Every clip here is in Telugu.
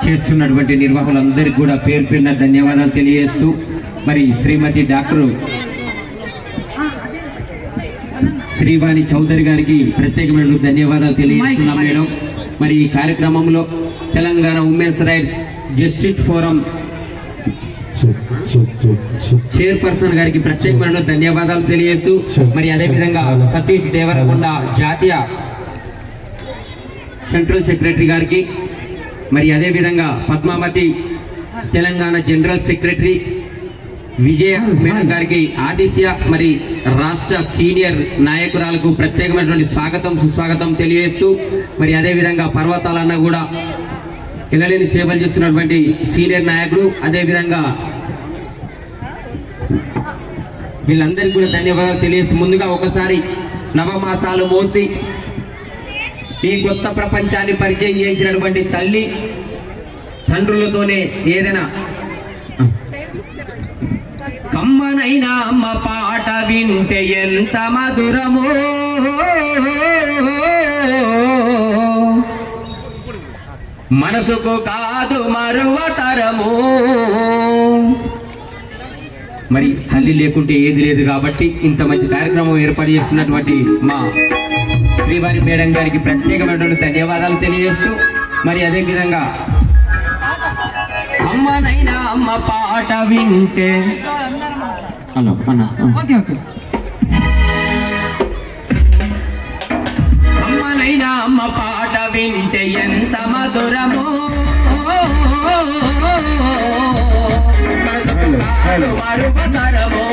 చేస్తున్నటువంటి నిర్వాహకులందరికీ కూడా పేరు పేరున ధన్యవాదాలు తెలియజేస్తూ మరి శ్రీమతి డాక్టర్ శ్రీవాణి చౌదరి గారికి ప్రత్యేకమైన ధన్యవాదాలు తెలియజేస్తున్నాం మేడం. మరి ఈ కార్యక్రమంలో Telangana women's rights justice forum chairperson గారికి ప్రత్యేకమైన ధన్యవాదాలు తెలియజేస్తూ మరి అదేవిధంగా సతీష్ దేవరకొండ జాతీయ సెంట్రల్ సెక్రటరీ గారికి మరి అదేవిధంగా పద్మావతి తెలంగాణ జనరల్ సెక్రటరీ విజయ మేడం గారికి ఆదిత్య మరి రాష్ట్ర సీనియర్ నాయకురాలకు ప్రత్యేకమైనటువంటి స్వాగతం సుస్వాగతం తెలియజేస్తూ మరి అదేవిధంగా పర్వతాలన్న కూడా ఎనలేని సేవలు చేస్తున్నటువంటి సీనియర్ నాయకులు అదేవిధంగా వీళ్ళందరికీ కూడా ధన్యవాదాలు తెలియజేస్తూ ముందుగా ఒకసారి నవమాసాలు మోసి ఈ కొత్త ప్రపంచాన్ని పరిచయం చేయించినటువంటి తల్లి తండ్రులతోనే ఏదైనా కమ్మనైనా అమ్మ పాట వింటే ఎంత మధురమో మనసుకు కాదు మరువతరము. మరి తల్లి లేకుంటే ఏది లేదు కాబట్టి ఇంత మంచి కార్యక్రమం ఏర్పాటు చేస్తున్నటువంటి మా శ్రీవారి మేడం గారికి ప్రత్యేకమైనటువంటి ధన్యవాదాలు తెలియజేస్తూ మరి అదేవిధంగా అమ్మనైనా అమ్మ పాట వింటే హలో అన్న అమ్మనైనా అమ్మ పాట వింటే ఎంత మధురమో మరువతరమో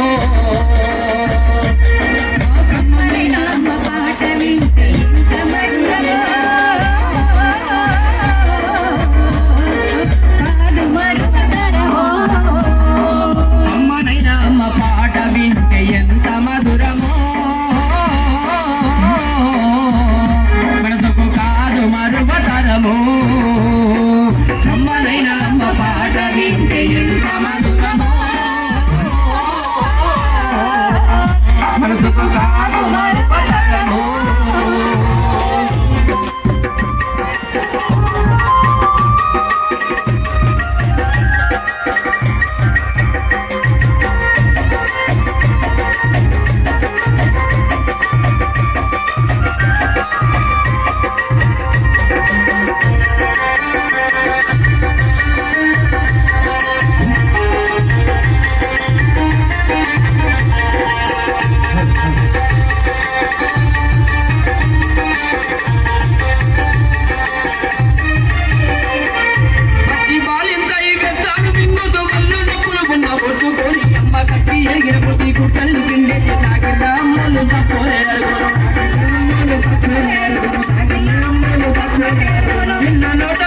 నోట